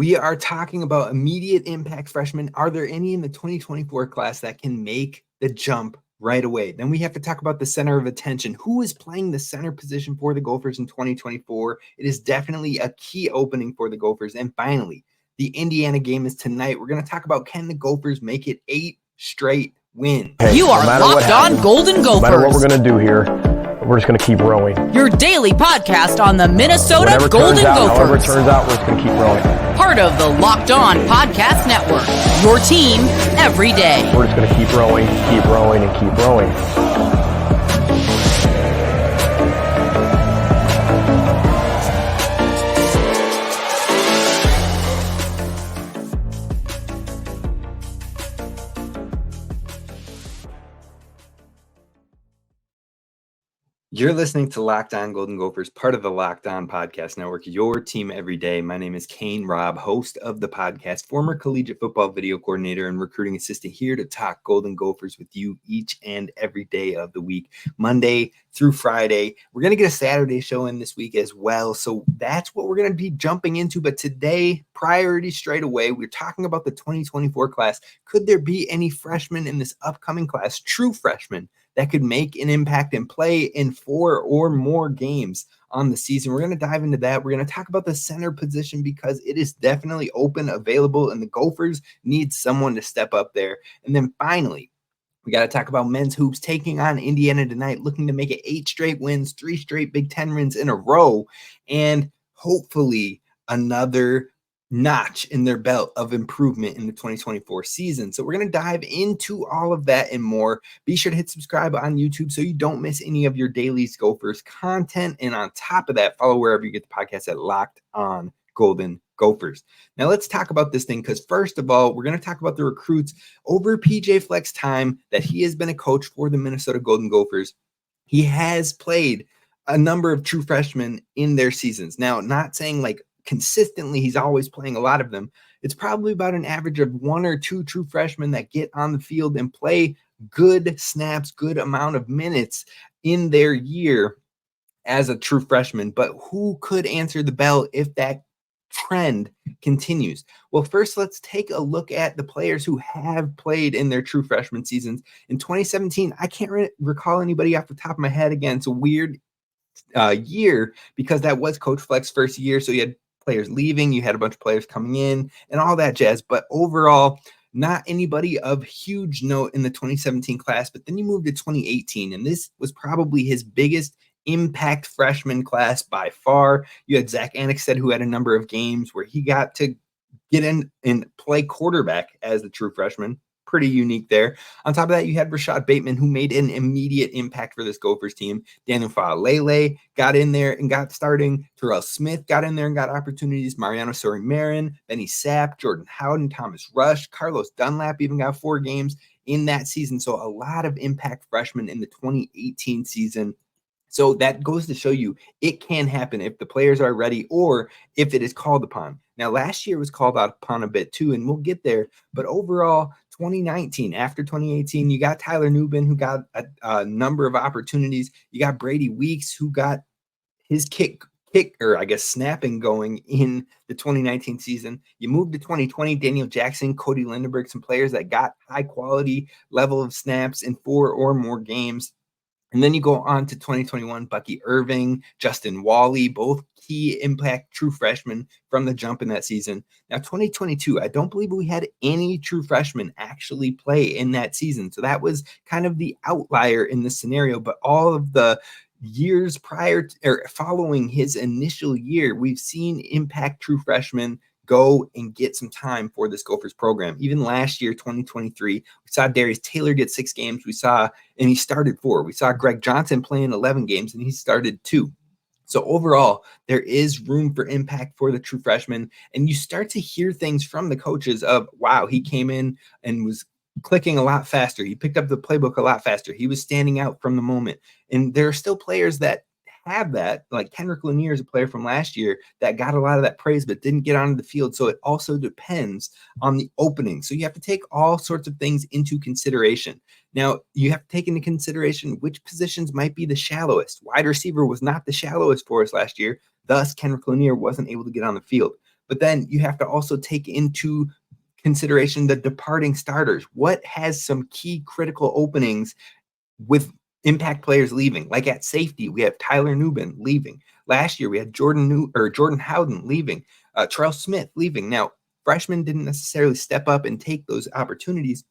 We are talking about immediate impact freshmen. Are there any in the 2024 class that can make the jump right away? Then we have to talk about the center of attention. Who is playing the center position for the Gophers in 2024? It is definitely a key opening for the Gophers. And finally, the Indiana game is tonight. We're going to talk about, can the Gophers make it 8 straight wins? Hey, you are Locked On Golden Gophers. No matter what we're going to do here, we're just going to keep rowing. Your daily podcast on the Minnesota Golden Gophers. However it turns out, we're just going to keep rowing. Part of the Locked On Podcast Network. Your team every day. We're just going to keep rowing, and keep rowing. You're listening to Locked On Golden Gophers, part of the Locked On Podcast Network, your team every day. My name is Kane Rob, host of the podcast, former collegiate football video coordinator and recruiting assistant, here to talk Golden Gophers with you each and every day of the week, Monday through Friday. We're going to get a Saturday show in this week as well, so that's what we're going to be jumping into. But today, priority straight away, we're talking about the 2024 class. Could there be any freshmen in this upcoming class, true freshmen, that could make an impact and play in 4 or more games on the season? We're going to dive into that. We're going to talk about the center position because it is definitely open, available, and the Gophers need someone to step up there. And then finally, we got to talk about men's hoops taking on Indiana tonight, looking to make it 8 straight wins, 3 straight Big Ten wins in a row, and hopefully another notch in their belt of improvement in the 2024 season. So we're going to dive into all of that and more. Be sure to hit subscribe on YouTube so you don't miss any of your daily Gophers content. And on top of that, follow wherever you get the podcast at Locked On Golden Gophers. Now let's talk about this thing, because first of all, we're going to talk about the recruits over PJ Fleck's time that he has been a coach for the Minnesota Golden Gophers. He has played a number of true freshmen in their seasons. Now, not saying like consistently he's always playing a lot of them. It's probably about an average of 1 or 2 true freshmen that get on the field and play good snaps, good amount of minutes in their year as a true freshman. But who could answer the bell if that trend continues? Well, first, let's take a look at the players who have played in their true freshman seasons. In 2017, I can't recall anybody off the top of my head. Again, it's a weird year because that was Coach Fleck's first year. So you had players leaving, you had a bunch of players coming in and all that jazz. But overall, not anybody of huge note in the 2017 class. But then you moved to 2018, and this was probably his biggest impact freshman class by far. You had Zach Annexstad, who had a number of games where he got to get in and play quarterback as the true freshman. Pretty unique there. On top of that, you had Rashad Bateman, who made an immediate impact for this Gophers team. Daniel Faalele got in there and got starting. Terrell Smith got in there and got opportunities. Mariano Sori-Marin, Benny Sapp, Jordan Howden, Thomas Rush, Carlos Dunlap even got 4 games in that season. So a lot of impact freshmen in the 2018 season. So that goes to show you it can happen if the players are ready or if it is called upon. Now, last year was called upon a bit too, and we'll get there. But overall, 2019, after 2018, you got Tyler Nubin, who got a number of opportunities. You got Brady Weeks, who got his snapping going in the 2019 season. You moved to 2020, Daniel Jackson, Cody Lindenberg, some players that got high quality level of snaps in 4 or more games. And then you go on to 2021, Bucky Irving, Justin Wally, both key impact true freshmen from the jump in that season. Now, 2022, I don't believe we had any true freshmen actually play in that season. So that was kind of the outlier in this scenario. But all of the years prior to, or following his initial year, we've seen impact true freshmen go and get some time for this Gophers program. Even last year, 2023, we saw Darius Taylor get 6 games. And he started 4. We saw Greg Johnson playing 11 games, and he started 2. So overall, there is room for impact for the true freshman. And you start to hear things from the coaches of, wow, he came in and was clicking a lot faster. He picked up the playbook a lot faster. He was standing out from the moment. And there are still players that have that, like Kendrick Lanier is a player from last year that got a lot of that praise but didn't get onto the field. So it also depends on the opening. So you have to take all sorts of things into consideration. Now, you have to take into consideration which positions might be the shallowest. Wide receiver was not the shallowest for us last year. Thus, Kendrick Lanier wasn't able to get on the field. But then you have to also take into consideration the departing starters. What has some key critical openings with impact players leaving? Like at safety, we have Tyler Nubin leaving. Last year, we had Jordan Howden leaving, Terrell Smith leaving. Now, freshmen didn't necessarily step up and take those opportunities,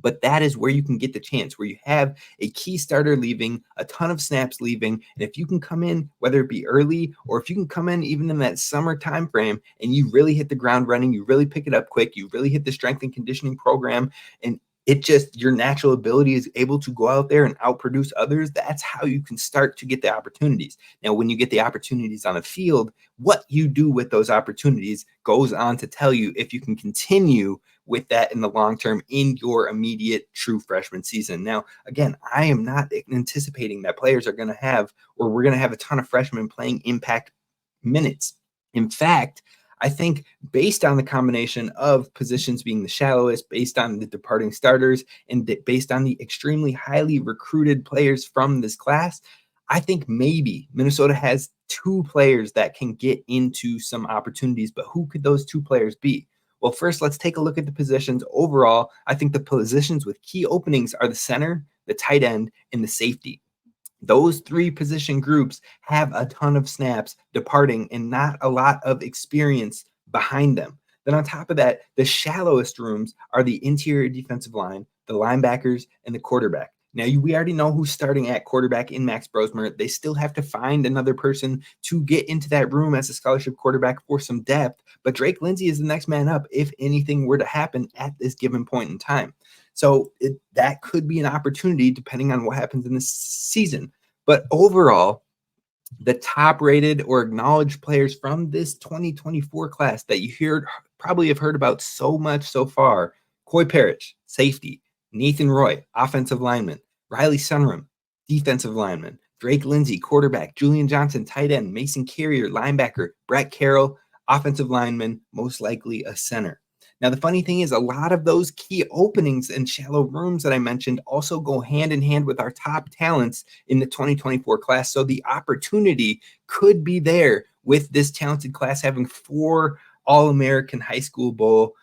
but that is where you can get the chance, where you have a key starter leaving, a ton of snaps leaving. And if you can come in, whether it be early or if you can come in even in that summer time frame and you really hit the ground running, you really pick it up quick, you really hit the strength and conditioning program, and it just, your natural ability is able to go out there and outproduce others. That's how you can start to get the opportunities. Now, when you get the opportunities on the field, what you do with those opportunities goes on to tell you if you can continue with that in the long term in your immediate true freshman season. Now, again, I am not anticipating that players are going to have, or we're going to have a ton of freshmen playing impact minutes. In fact, I think based on the combination of positions being the shallowest, based on the departing starters, and based on the extremely highly recruited players from this class, I think maybe Minnesota has 2 players that can get into some opportunities. But who could those 2 players be? Well, first, let's take a look at the positions. Overall, I think the positions with key openings are the center, the tight end, and the safety. Those 3 position groups have a ton of snaps departing and not a lot of experience behind them. Then on top of that, the shallowest rooms are the interior defensive line, the linebackers, and the quarterback. Now, we already know who's starting at quarterback in Max Brosmer. They still have to find another person to get into that room as a scholarship quarterback for some depth. But Drake Lindsey is the next man up if anything were to happen at this given point in time. So that could be an opportunity depending on what happens in this season. But overall, the top-rated or acknowledged players from this 2024 class that you probably have heard about so much so far: Coy Parrish, safety; Nathan Roy, offensive lineman; Riley Sunrum, defensive lineman; Drake Lindsey, quarterback; Julian Johnson, tight end; Mason Carrier, linebacker; Brett Carroll, offensive lineman, most likely a center. Now, the funny thing is, a lot of those key openings and shallow rooms that I mentioned also go hand in hand with our top talents in the 2024 class. So the opportunity could be there with this talented class having 4 All-American High School Bowl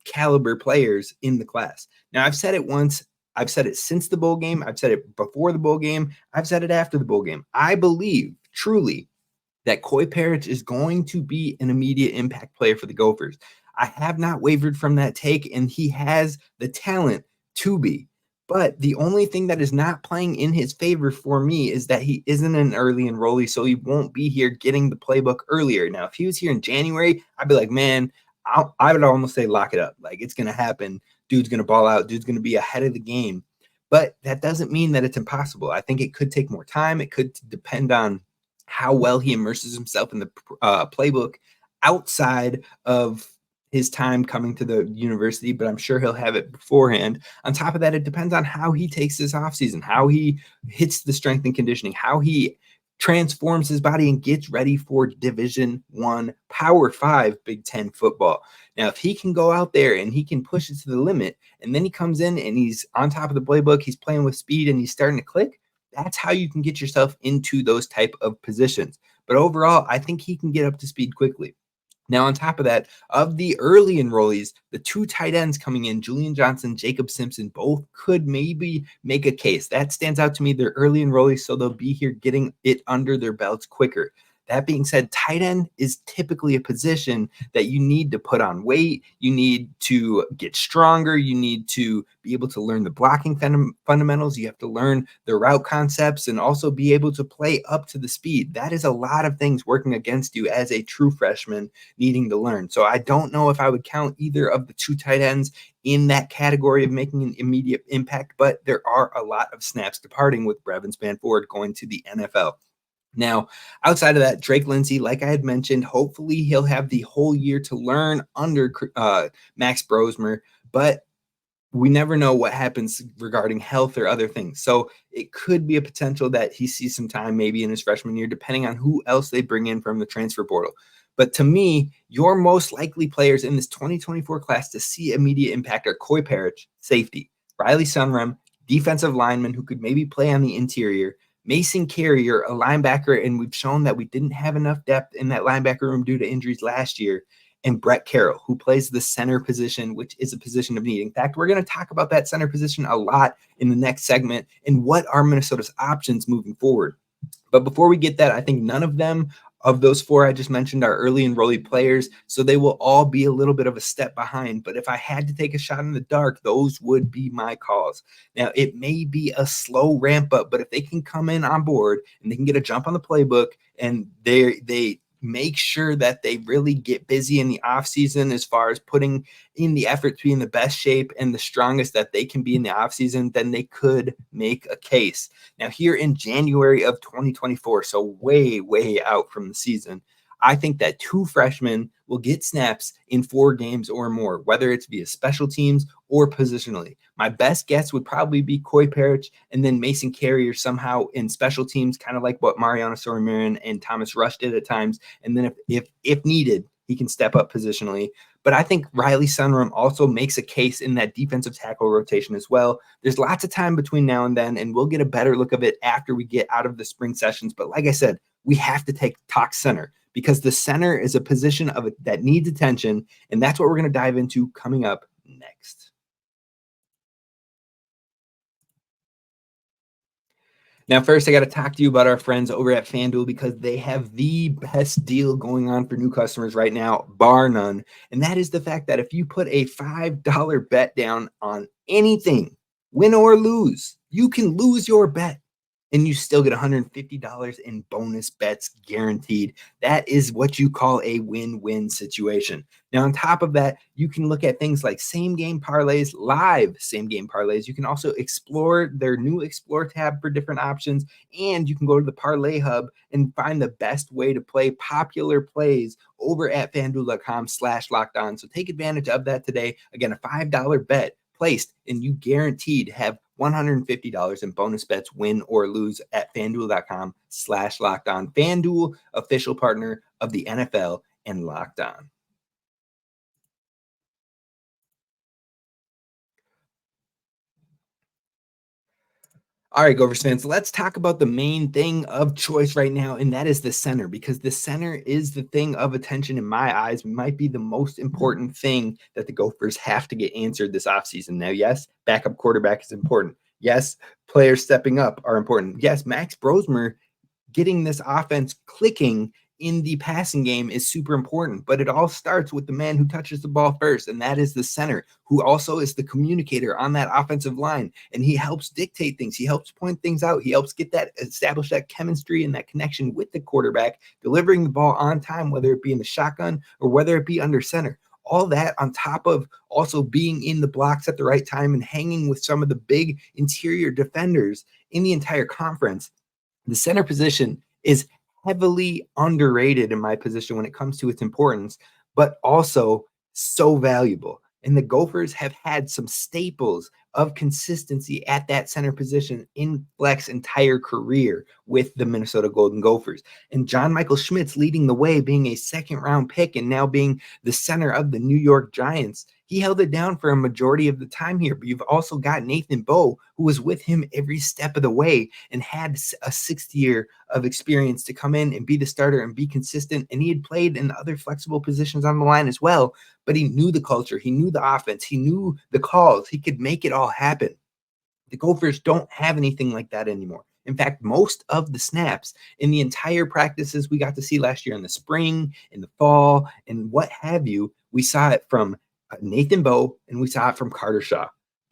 caliber players in the class. Now, I've said it once. I've said it since the bowl game. I've said it before the bowl game. I've said it after the bowl game. I believe truly that Coy Parrish is going to be an immediate impact player for the Gophers. I have not wavered from that take, and he has the talent to be. But the only thing that is not playing in his favor for me is that he isn't an early enrollee, so he won't be here getting the playbook earlier. Now, if he was here in January, I'd be like, man, I would almost say lock it up. Like, it's going to happen. Dude's going to ball out. Dude's going to be ahead of the game. But that doesn't mean that it's impossible. I think it could take more time. It could depend on how well he immerses himself in the playbook outside of his time coming to the university, but I'm sure he'll have it beforehand. On top of that, it depends on how he takes this offseason, how he hits the strength and conditioning, how he transforms his body and gets ready for Division I, Power 5 Big Ten football. Now, if he can go out there and he can push it to the limit, and then he comes in and he's on top of the playbook, he's playing with speed and he's starting to click, that's how you can get yourself into those type of positions. But overall, I think he can get up to speed quickly. Now, on top of that, of the early enrollees, the 2 tight ends coming in, Julian Johnson, Jacob Simpson, both could maybe make a case. That stands out to me. They're early enrollees, so they'll be here getting it under their belts quicker. That being said, tight end is typically a position that you need to put on weight. You need to get stronger. You need to be able to learn the blocking fundamentals. You have to learn the route concepts and also be able to play up to the speed. That is a lot of things working against you as a true freshman needing to learn. So I don't know if I would count either of the 2 tight ends in that category of making an immediate impact, but there are a lot of snaps departing with Tristyn Spann-Ford going to the NFL. Now, outside of that, Drake Lindsey, like I had mentioned, hopefully he'll have the whole year to learn under Max Brosmer, but we never know what happens regarding health or other things. So it could be a potential that he sees some time maybe in his freshman year, depending on who else they bring in from the transfer portal. But to me, your most likely players in this 2024 class to see immediate impact are Coy Parrish, safety; Riley Sunrum, defensive lineman who could maybe play on the interior; Mason Carrier, a linebacker, and we've shown that we didn't have enough depth in that linebacker room due to injuries last year; and Brett Carroll, who plays the center position, which is a position of need. In fact, we're going to talk about that center position a lot in the next segment and what are Minnesota's options moving forward. But before we get that, I think none of those four I just mentioned are early enrollee players, so they will all be a little bit of a step behind. But if I had to take a shot in the dark, those would be my calls. Now, it may be a slow ramp up, but if they can come in on board and they can get a jump on the playbook and they make sure that they really get busy in the offseason as far as putting in the effort to be in the best shape and the strongest that they can be in the offseason, then they could make a case. Now, here in January of 2024, so way, way out from the season, I think that 2 freshmen will get snaps in 4 games or more, whether it's via special teams or positionally. My best guess would probably be Coy Parrish and then Mason Carrier somehow in special teams, kind of like what Mariano Sorimarin and Thomas Rush did at times. And then if needed, he can step up positionally. But I think Riley Sunrum also makes a case in that defensive tackle rotation as well. There's lots of time between now and then, and we'll get a better look of it after we get out of the spring sessions. But like I said, we have to talk center, because the center is a position that needs attention, and that's what we're going to dive into coming up next. Now, first, I got to talk to you about our friends over at FanDuel, because they have the best deal going on for new customers right now, bar none. And that is the fact that if you put a $5 bet down on anything, win or lose, you can lose your bet and you still get $150 in bonus bets guaranteed. That is what you call a win-win situation. Now, on top of that, you can look at things like same-game parlays, live same-game parlays. You can also explore their new Explore tab for different options, and you can go to the Parlay Hub and find the best way to play popular plays over at FanDuel.com/lockedon. So take advantage of that today. Again, a $5 bet placed, and you guaranteed have $150 in bonus bets, win or lose, at FanDuel.com/lockedon. FanDuel, official partner of the NFL and Locked On. All right, Gophers fans, let's talk about the main thing of choice right now, and that is the center, because the center is the thing of attention in my eyes. It might be the most important thing that the Gophers have to get answered this offseason. Now, yes, backup quarterback is important. Yes, players stepping up are important. Yes, Max Brosmer getting this offense clicking in the passing game is super important, but it all starts with the man who touches the ball first, and that is the center, who also is the communicator on that offensive line, and he helps dictate things. He helps point things out. He helps establish that chemistry and that connection with the quarterback, delivering the ball on time, whether it be in the shotgun or whether it be under center. All that on top of also being in the blocks at the right time and hanging with some of the big interior defenders in the entire conference. The center position is heavily underrated in my position when it comes to its importance, but also so valuable. And the Gophers have had some staples of consistency at that center position in Fleck's entire career with the Minnesota Golden Gophers. And John Michael Schmitz leading the way, being a second-round pick and now being the center of the New York Giants. He held it down for a majority of the time here, but you've also got Nathan Bowe, who was with him every step of the way and had a 6th year of experience to come in and be the starter and be consistent. And he had played in other flexible positions on the line as well, but he knew the culture, he knew the offense, he knew the calls, he could make it all happen. The Gophers don't have anything like that anymore. In fact, most of the snaps in the entire practices we got to see last year in the spring, in the fall, and what have you, we saw it from Nathan Bowe and we saw it from Carter Shaw.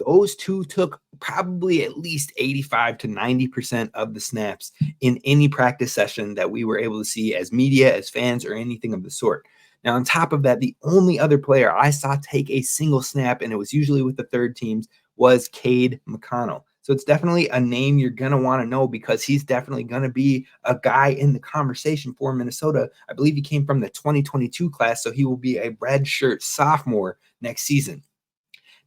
Those two took probably at least 85 to 90% of the snaps in any practice session that we were able to see as media, as fans, or anything of the sort. Now, on top of that, the only other player I saw take a single snap, and it was usually with the third teams, was Cade McConnell. So it's definitely a name you're going to want to know, because he's definitely going to be a guy in the conversation for Minnesota. I believe he came from the 2022 class, so he will be a redshirt sophomore next season.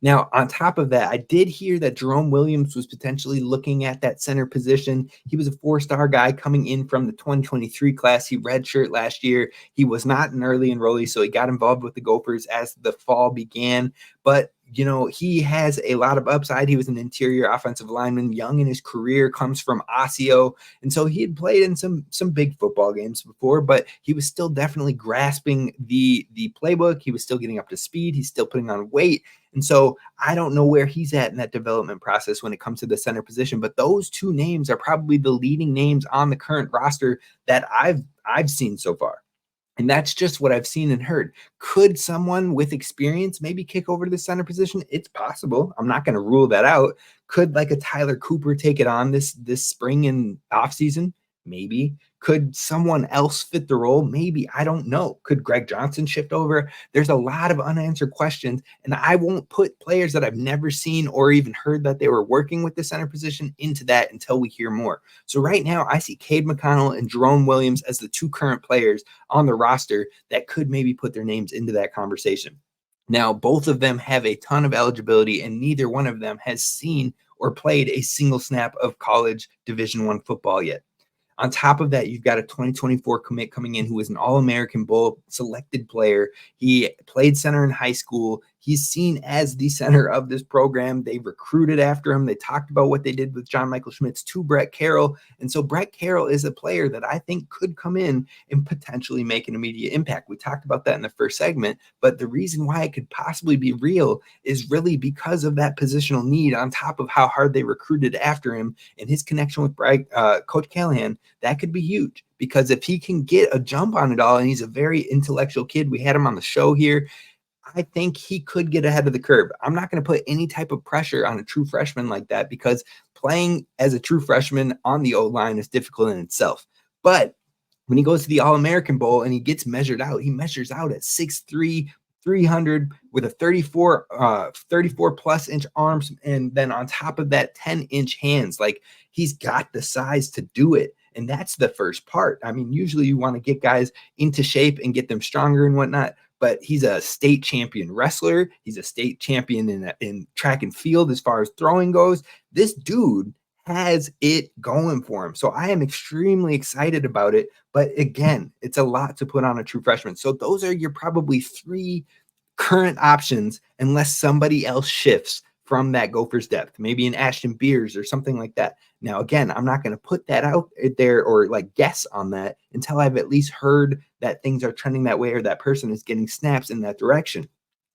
Now, on top of that, I did hear that Jerome Williams was potentially looking at that center position. He was a 4-star guy coming in from the 2023 class. He redshirt last year. He was not an early enrollee, so he got involved with the Gophers as the fall began. But he has a lot of upside. He was an interior offensive lineman, young in his career, comes from Osseo. And so he had played in some big football games before, but he was still definitely grasping the playbook. He was still getting up to speed. He's still putting on weight. And so I don't know where he's at in that development process when it comes to the center position, but those two names are probably the leading names on the current roster that I've seen so far. And that's just what I've seen and heard. Could someone with experience maybe kick over to the center position? It's possible. I'm not going to rule that out. Could like a Tyler Cooper take it on this spring and offseason? Maybe. Could someone else fit the role? Maybe. I don't know. Could Greg Johnson shift over? There's a lot of unanswered questions, and I won't put players that I've never seen or even heard that they were working with the center position into that until we hear more. So right now, I see Cade McConnell and Jerome Williams as the two current players on the roster that could maybe put their names into that conversation. Now, both of them have a ton of eligibility, and neither one of them has seen or played a single snap of college Division I football yet. On top of that, you've got a 2024 commit coming in who is an All-American Bowl selected player. He played center in high school. He's seen as the center of this program. They recruited after him. They talked about what they did with John Michael Schmitz to Brett Carroll. And so Brett Carroll is a player that I think could come in and potentially make an immediate impact. We talked about that in the first segment, but the reason why it could possibly be real is really because of that positional need on top of how hard they recruited after him and his connection with Coach Callahan. That could be huge because if he can get a jump on it all, and he's a very intellectual kid, we had him on the show here, I think he could get ahead of the curve. I'm not going to put any type of pressure on a true freshman like that because playing as a true freshman on the O-line is difficult in itself. But when he goes to the All-American Bowl and he gets measured out, he measures out at 6'3", 300 with a 34 plus inch arms. And then on top of that, 10-inch hands. Like, he's got the size to do it. And that's the first part. I mean, usually you want to get guys into shape and get them stronger and whatnot. But he's a state champion wrestler. He's a state champion in track and field as far as throwing goes. This dude has it going for him. So I am extremely excited about it. But again, it's a lot to put on a true freshman. So those are your probably three current options unless somebody else shifts from that Gophers depth, maybe an Ashton Beers or something like that. Now, again, I'm not going to put that out there or like guess on that until I've at least heard that things are trending that way or that person is getting snaps in that direction.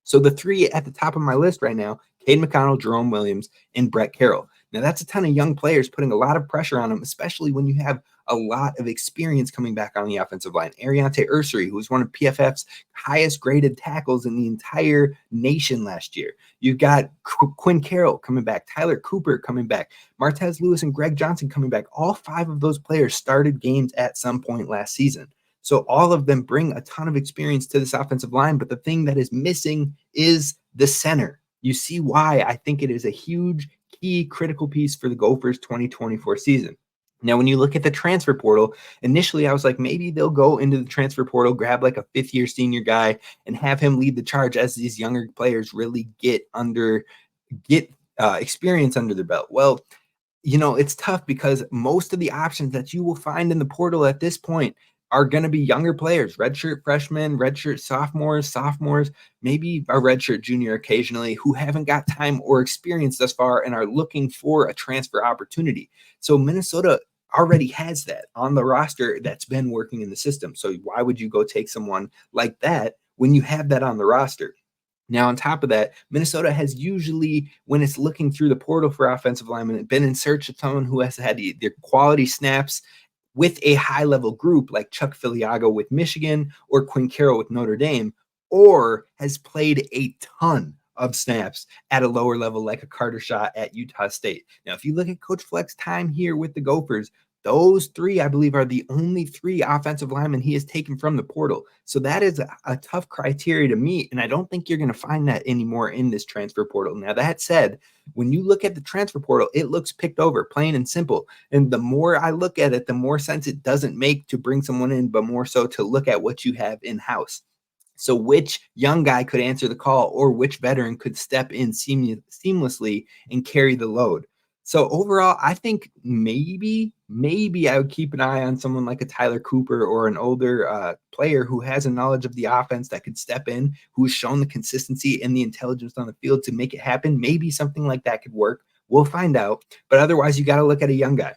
So the three at the top of my list right now, Cade McConnell, Jerome Williams, and Brett Carroll. Now, that's a ton of young players putting a lot of pressure on them, especially when you have a lot of experience coming back on the offensive line. Ariante Ursery, who was one of PFF's highest graded tackles in the entire nation last year. You've got Quinn Carroll coming back, Tyler Cooper coming back, Martez Lewis and Greg Johnson coming back. All five of those players started games at some point last season. So all of them bring a ton of experience to this offensive line, but the thing that is missing is the center. You see why I think it is a huge, key, critical piece for the Gophers 2024 season. Now, when you look at the transfer portal, initially I was like, maybe they'll go into the transfer portal, grab like a fifth-year senior guy and have him lead the charge as these younger players really get experience under their belt. Well, it's tough because most of the options that you will find in the portal at this point are going to be younger players, redshirt freshmen, redshirt sophomores, maybe a redshirt junior occasionally who haven't got time or experience thus far and are looking for a transfer opportunity. So Minnesota already has that on the roster that's been working in the system. So why would you go take someone like that when you have that on the roster? Now, on top of that, Minnesota has usually, when it's looking through the portal for offensive linemen, been in search of someone who has had their quality snaps with a high-level group like Chuck Filiago with Michigan or Quinn Carroll with Notre Dame, or has played a ton of snaps at a lower level like a Carter Shaw at Utah State. Now, if you look at Coach Fleck's time here with the Gophers, those three, I believe, are the only three offensive linemen he has taken from the portal. So that is a tough criteria to meet, and I don't think you're going to find that anymore in this transfer portal. Now, that said, when you look at the transfer portal, it looks picked over, plain and simple. And the more I look at it, the more sense it doesn't make to bring someone in, but more so to look at what you have in-house. So which young guy could answer the call or which veteran could step in seamlessly and carry the load? So overall, I think maybe maybe I would keep an eye on someone like a Tyler Cooper or an older player who has a knowledge of the offense that could step in, who has shown the consistency and the intelligence on the field to make it happen. Maybe something like that could work. We'll find out. But otherwise, you got to look at a young guy.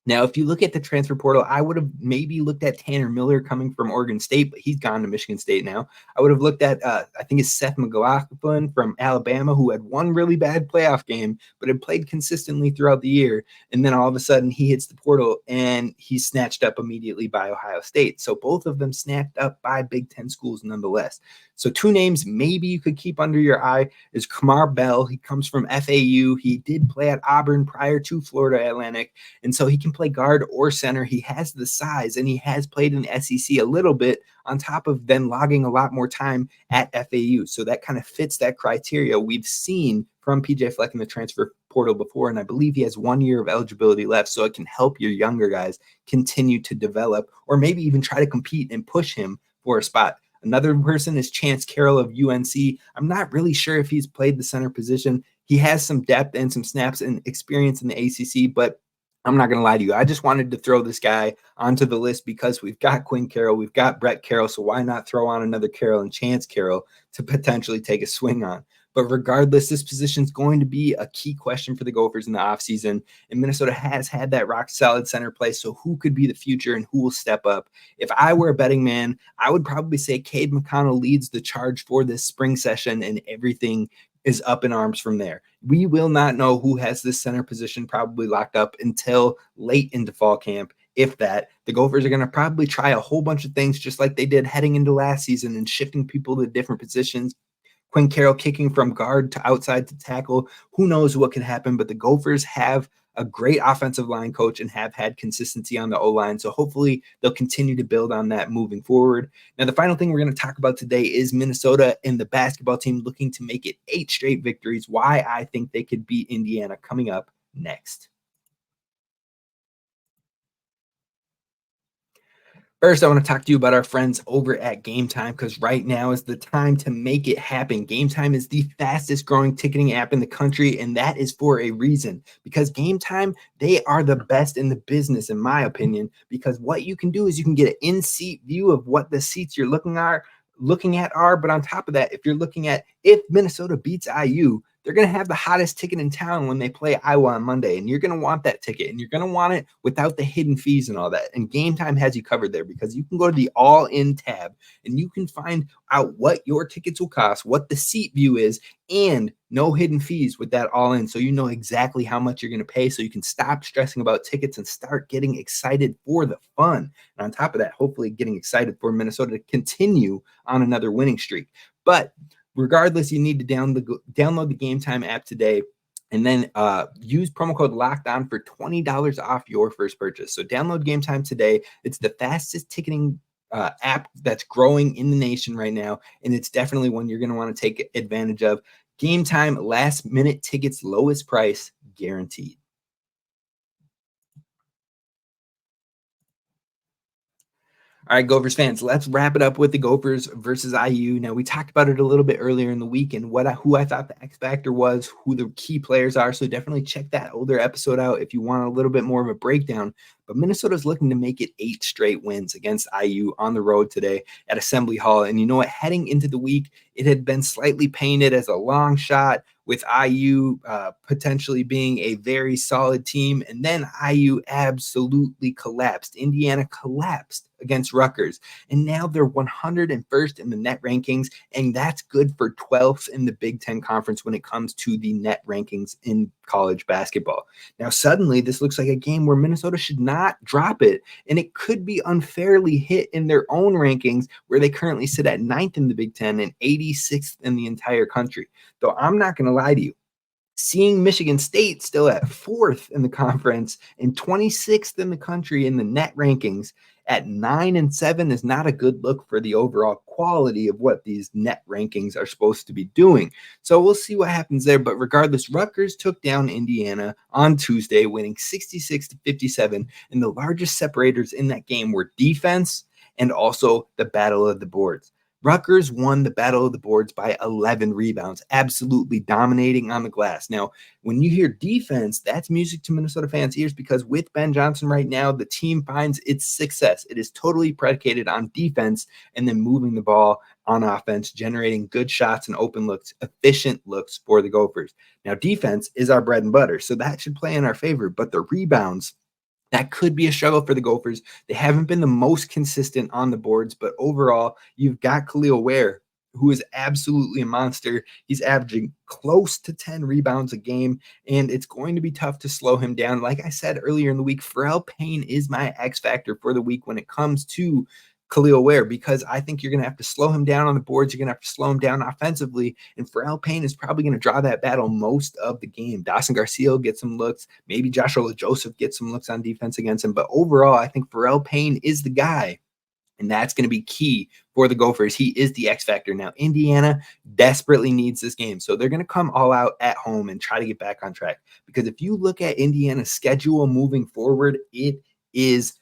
Now, if you look at the transfer portal, I would have maybe looked at Tanner Miller coming from Oregon State, but he's gone to Michigan State now. I would have looked at, I think it's Seth McLaughlin from Alabama, who had one really bad playoff game, but had played consistently throughout the year. And then all of a sudden he hits the portal and he's snatched up immediately by Ohio State. So both of them snapped up by Big Ten schools nonetheless. So two names maybe you could keep under your eye is Kamar Bell. He comes from FAU. He did play at Auburn prior to Florida Atlantic. And so he can play guard or center. He has the size and he has played in the SEC a little bit on top of then logging a lot more time at FAU. So that kind of fits that criteria we've seen from PJ Fleck in the transfer portal before. And I believe he has 1 year of eligibility left. So it can help your younger guys continue to develop or maybe even try to compete and push him for a spot. Another person is Chance Carroll of UNC. I'm not really sure if he's played the center position. He has some depth and some snaps and experience in the ACC, but I'm not going to lie to you. I just wanted to throw this guy onto the list because we've got Quinn Carroll, we've got Brett Carroll, so why not throw on another Carroll and Chance Carroll to potentially take a swing on? But regardless, this position is going to be a key question for the Gophers in the offseason. And Minnesota has had that rock-solid center play, so who could be the future and who will step up? If I were a betting man, I would probably say Cade McConnell leads the charge for this spring session, and everything is up in arms from there. We will not know who has this center position probably locked up until late into fall camp. If that, the Gophers are going to probably try a whole bunch of things just like they did heading into last season and shifting people to different positions. Quinn Carroll kicking from guard to outside to tackle. Who knows what could happen, but the Gophers have a great offensive line coach and have had consistency on the O-line. So hopefully they'll continue to build on that moving forward. Now, the final thing we're going to talk about today is Minnesota and the basketball team looking to make it 8 straight victories. Why I think they could beat Indiana coming up next. First, I want to talk to you about our friends over at Gametime because right now is the time to make it happen. Gametime is the fastest growing ticketing app in the country, and that is for a reason. Because Gametime, they are the best in the business, in my opinion, because what you can do is you can get an in-seat view of what the seats you're looking at are. But on top of that, if you're looking at if Minnesota beats IU, they're going to have the hottest ticket in town when they play Iowa on Monday, and you're going to want that ticket, and you're going to want it without the hidden fees and all that. And Gametime has you covered there because you can go to the all-in tab, and you can find out what your tickets will cost, what the seat view is, and no hidden fees with that all-in. So you know exactly how much you're going to pay, so you can stop stressing about tickets and start getting excited for the fun. And on top of that, hopefully getting excited for Minnesota to continue on another winning streak. But regardless, you need to download the Gametime app today and then use promo code LOCKEDON for $20 off your first purchase. So download Gametime today. It's the fastest ticketing app that's growing in the nation right now, and it's definitely one you're going to want to take advantage of. Gametime, last minute tickets, lowest price guaranteed. All right, Gophers fans, let's wrap it up with the Gophers versus IU. Now, we talked about it a little bit earlier in the week and who I thought the X factor was, who the key players are. So definitely check that older episode out if you want a little bit more of a breakdown. But Minnesota's looking to make it 8 straight wins against IU on the road today at Assembly Hall. And you know what? Heading into the week, it had been slightly painted as a long shot, with IU potentially being a very solid team. And then IU absolutely collapsed. Indiana collapsed against Rutgers. And now they're 101st in the net rankings. And that's good for 12th in the Big Ten Conference when it comes to the net rankings in college basketball. Now, suddenly, this looks like a game where Minnesota should not drop it. And it could be unfairly hit in their own rankings, where they currently sit at 9th in the Big Ten and 86th in the entire country. Though I'm not going to lie to you, seeing Michigan State still at 4th in the conference and 26th in the country in the net rankings at 9 and 7 is not a good look for the overall quality of what these net rankings are supposed to be doing. So we'll see what happens there. But regardless, Rutgers took down Indiana on Tuesday, winning 66-57. And the largest separators in that game were defense and also the battle of the boards. Rutgers won the battle of the boards by 11 rebounds, absolutely dominating on the glass. Now, when you hear defense, that's music to Minnesota fans' ears because with Ben Johnson right now, the team finds its success. It is totally predicated on defense and then moving the ball on offense, generating good shots and open looks, efficient looks for the Gophers. Now, defense is our bread and butter, so that should play in our favor, but the rebounds, that could be a struggle for the Gophers. They haven't been the most consistent on the boards, but overall, you've got Khalil Ware, who is absolutely a monster. He's averaging close to 10 rebounds a game, and it's going to be tough to slow him down. Like I said earlier in the week, Pharrell Payne is my X factor for the week when it comes to Khalil Ware, because I think you're going to have to slow him down on the boards. You're going to have to slow him down offensively. And Pharrell Payne is probably going to draw that battle most of the game. Dawson Garcia will get some looks. Maybe Joshua Joseph gets some looks on defense against him. But overall, I think Pharrell Payne is the guy. And that's going to be key for the Gophers. He is the X factor. Now, Indiana desperately needs this game. So they're going to come all out at home and try to get back on track. Because if you look at Indiana's schedule moving forward, it is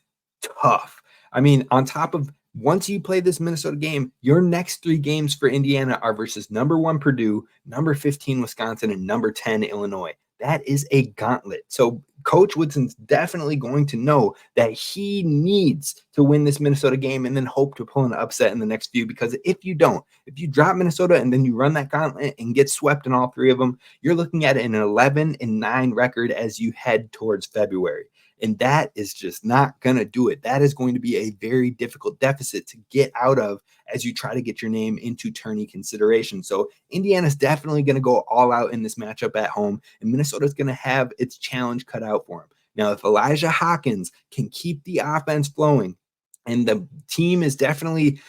tough. I mean, on top of once you play this Minnesota game, your next 3 games for Indiana are versus number 1 Purdue, number 15 Wisconsin, and number 10 Illinois. That is a gauntlet. So Coach Woodson's definitely going to know that he needs to win this Minnesota game and then hope to pull an upset in the next few, because if you don't, if you drop Minnesota and then you run that gauntlet and get swept in all 3 of them, you're looking at an 11-9 record as you head towards February. And that is just not going to do it. That is going to be a very difficult deficit to get out of as you try to get your name into tourney consideration. So Indiana's definitely going to go all out in this matchup at home, and Minnesota's going to have its challenge cut out for him. Now, if Elijah Hawkins can keep the offense flowing and the team is definitely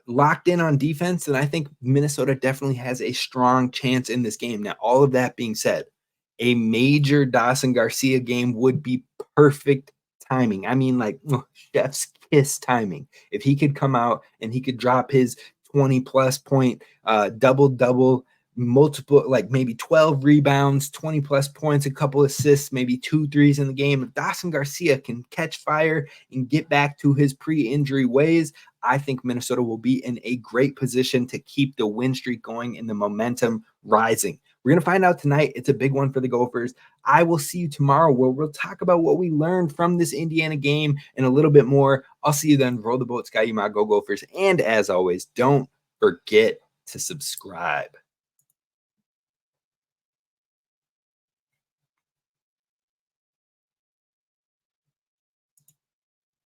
locked in on defense, then I think Minnesota definitely has a strong chance in this game. Now, all of that being said, a major Dawson Garcia game would be perfect timing. I mean, like chef's kiss timing. If he could come out and he could drop his 20-plus point double-double, multiple, like maybe 12 rebounds, 20-plus points, a couple assists, maybe 2 threes in the game. If Dawson Garcia can catch fire and get back to his pre-injury ways, I think Minnesota will be in a great position to keep the win streak going and the momentum rising. We're going to find out tonight. It's a big one for the Gophers. I will see you tomorrow where we'll talk about what we learned from this Indiana game and a little bit more. I'll see you then. Roll the boat, Sky, you my go Gophers. And as always, don't forget to subscribe.